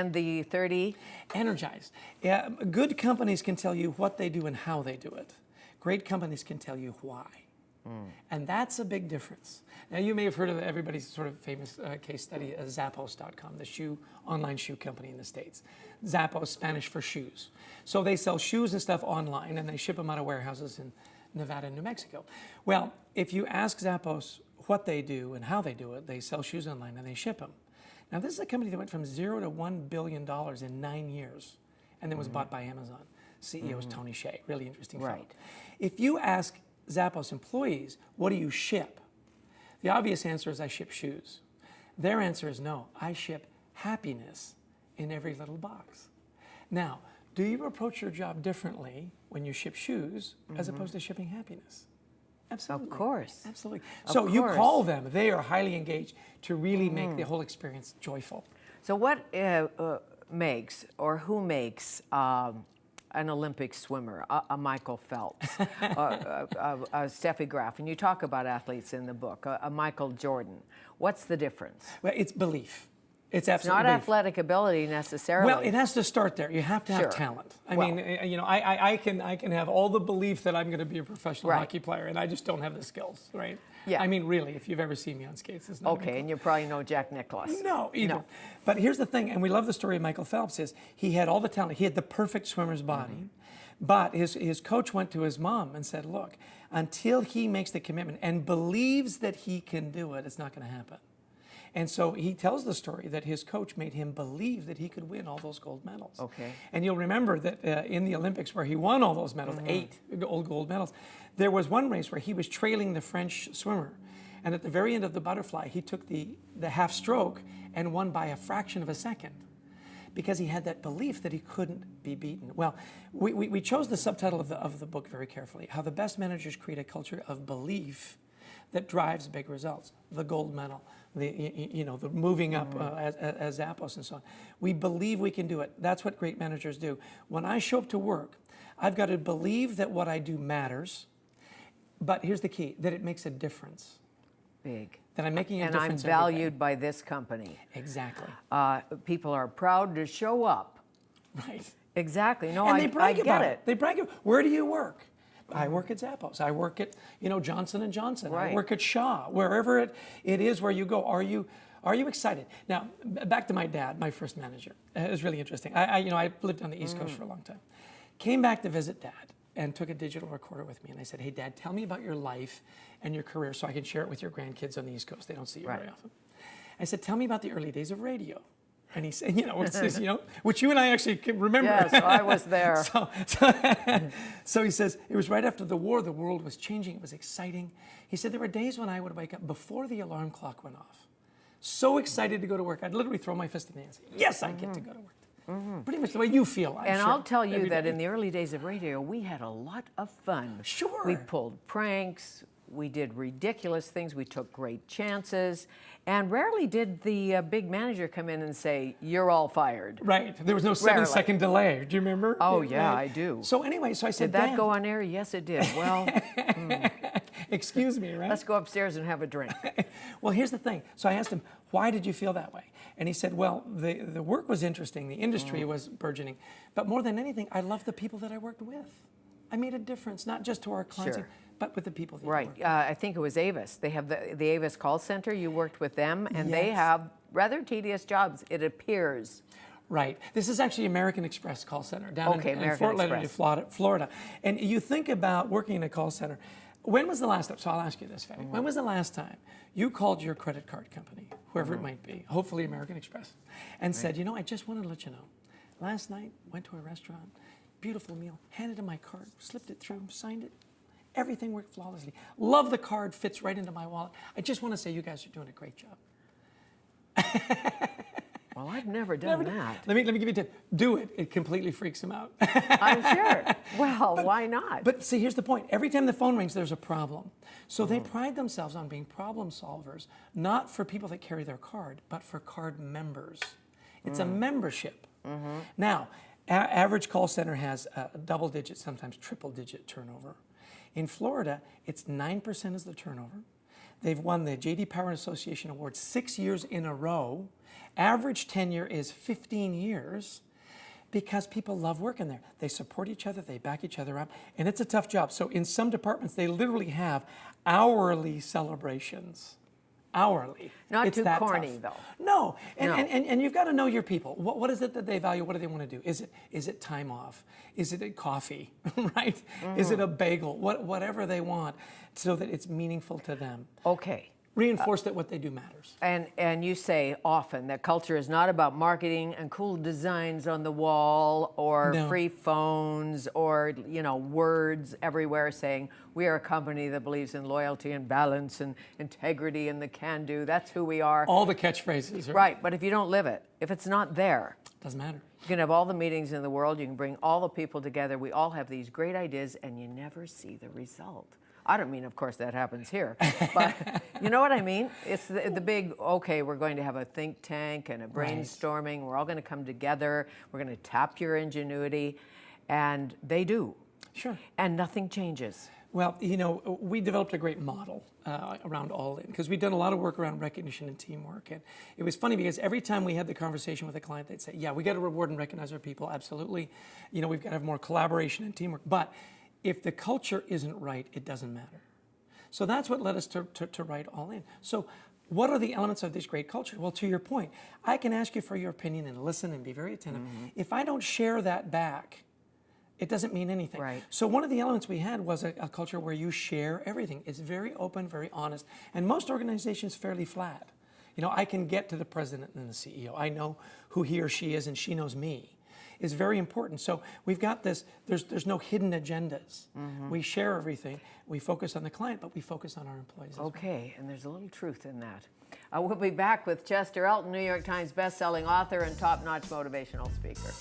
And the 30? Energized. Yeah, good companies can tell you what they do and how they do it. Great companies can tell you why. And that's a big difference. Now, you may have heard of everybody's sort of famous case study, Zappos.com, the online shoe company in the States. Zappos, Spanish for shoes. So they sell shoes and stuff online, and they ship them out of warehouses in Nevada and New Mexico. Well, if you ask Zappos what they do and how they do it, they sell shoes online and they ship them. Now, this is a company that went from 0 to $1 billion in 9 years, and then was bought by Amazon. CEO is Tony Hsieh, really interesting fellow. Right. If you ask Zappos employees, what do you ship? The obvious answer is I ship shoes. Their answer is no, I ship happiness in every little box. Now, do you approach your job differently when you ship shoes as opposed to shipping happiness? Absolutely. Of course. Absolutely. Of So you course. call them. They are highly engaged to really make the whole experience joyful. So what makes, or who makes, an Olympic swimmer, a Michael Phelps, a Steffi Graf, and you talk about athletes in the book, a Michael Jordan. What's the difference? Well, it's belief. It's It's absolutely not belief. athletic ability necessarily. Well, it has to start there. You have to have Sure. talent. I Well- mean, you know, I can have all the belief that I'm going to be a professional Right. hockey player, and I just don't have the skills, right? Yeah. I mean, really, if you've ever seen me on skates, it's not even Okay, and you probably know Jack Nicklaus. No, either. No. But here's the thing, and we love the story of Michael Phelps, is he had all the talent. He had the perfect swimmer's body. But his coach went to his mom and said, look, until he makes the commitment and believes that he can do it, it's not going to happen. And so he tells the story that his coach made him believe that he could win all those gold medals. Okay. And you'll remember that in the Olympics where he won all those medals, 8 gold medals, there was one race where he was trailing the French swimmer. And at the very end of the butterfly, he took the half stroke and won by a fraction of a second, because he had that belief that he couldn't be beaten. Well, we chose the subtitle of the book very carefully, How the Best Managers Create a Culture of Belief that Drives Big Results. The gold medal, the moving up as Zappos and so on. We believe we can do it. That's what great managers do. When I show up to work, I've got to believe that what I do matters, but here's the key, that it makes a difference. Big. That I'm making a And difference I'm every day. valued by this company. Exactly. People are proud to show up. Right. Exactly. No, And I they brag get about it. They brag about, where do you work? I work at Zappos. I work at, Johnson & Johnson. Right. I work at Shaw. Wherever it is where you go, are you excited? Now, back to my dad, my first manager. It was really interesting. I lived on the East Coast for a long time. Came back to visit Dad and took a digital recorder with me. And I said, hey, Dad, tell me about your life and your career so I can share it with your grandkids on the East Coast. They don't see you very often. I said, tell me about the early days of radio. And he said, which you and I actually can remember. Yes, I was there. So he says, it was right after the war, the world was changing, it was exciting. He said, there were days when I would wake up before the alarm clock went off. So excited to go to work, I'd literally throw my fist in the air and say, yes, I get to go to work. Pretty much the way you feel, I'm And sure, I'll tell you every that day. in the early days of radio, we had a lot of fun. Sure. We pulled pranks, we did ridiculous things, we took great chances, and rarely did the big manager come in and say, you're all fired. Right, there was no Rarely. 7-second delay. Do you remember? Oh, yeah, I do. So anyway, so I said, Did that Dad, go on air? Yes, it did. Well, excuse me, right? let's go upstairs and have a drink. Well, here's the thing. So I asked him, why did you feel that way? And he said, well, the work was interesting, the industry was burgeoning, but more than anything, I loved the people that I worked with. I made a difference, not just to our clients, Sure. but with the people that Right. you work I think it was Avis. They have the Avis call center. You worked with them, and they Yes. have rather tedious jobs, it appears. Right. This is actually American Express call center down in American Fort Lauderdale, Express. Florida. And you think about working in a call center. When was the last time, so I'll ask you this, Fanny. When was the last time you called your credit card company, whoever it might be, hopefully American Express, and said, I just wanted to let you know, last night went to a restaurant, beautiful meal, handed him my card, slipped it through, signed it, everything worked flawlessly. Love the card, fits right into my wallet. I just want to say you guys are doing a great job. Well, I've never done that. Let me give you a tip. Do it. It completely freaks him out. I'm sure. Well, why not? But see, here's the point. Every time the phone rings, there's a problem. So they pride themselves on being problem solvers, not for people that carry their card, but for card members. It's a membership. Now, average call center has a double-digit, sometimes triple-digit turnover. In Florida, it's 9% is the turnover. They've won the J.D. Power Association Award 6 years in a row. Average tenure is 15 years because people love working there. They support each other, they back each other up, and it's a tough job. So in some departments, they literally have hourly celebrations. Hourly. Not It's too that corny, tough. though. No, and, No. And you've got to know your people. What is it that they value? What do they want to do? Is it time off? Is it a coffee, right? Is it a bagel? Whatever they want, so that it's meaningful to them. Okay. Reinforce that what they do matters. And you say often that culture is not about marketing and cool designs on the wall or No. free phones or, you know, words everywhere saying we are a company that believes in loyalty and balance and integrity and the can-do. That's who we are. All the catchphrases, right? Right, but if you don't live it, if it's not there, Doesn't matter. you can have all the meetings in the world, you can bring all the people together, we all have these great ideas, and you never see the result. I don't mean, of course, that happens here, but you know what I mean? It's the big, okay, we're going to have a think tank and a brainstorming, we're all going to come together, we're going to tap your ingenuity, and they do. Sure. And nothing changes. Well, you know, we developed a great model around All In because we'd done a lot of work around recognition and teamwork. And it was funny because every time we had the conversation with a client, they'd say, yeah, we got to reward and recognize our people, absolutely. You know, we've got to have more collaboration and teamwork. But if the culture isn't right, it doesn't matter. So that's what led us to write All In. So what are the elements of this great culture? Well, to your point, I can ask you for your opinion and listen and be very attentive. If I don't share that back, it doesn't mean anything. Right. So one of the elements we had was a culture where you share everything. It's very open, very honest, and most organizations fairly flat. You know, I can get to the president and the CEO. I know who he or she is, and she knows me. Is very important. So we've got this, there's no hidden agendas. We share everything. We focus on the client, but we focus on our employees as well. Okay, and there's a little truth in that. We'll be back with Chester Elton, New York Times bestselling author and top-notch motivational speaker.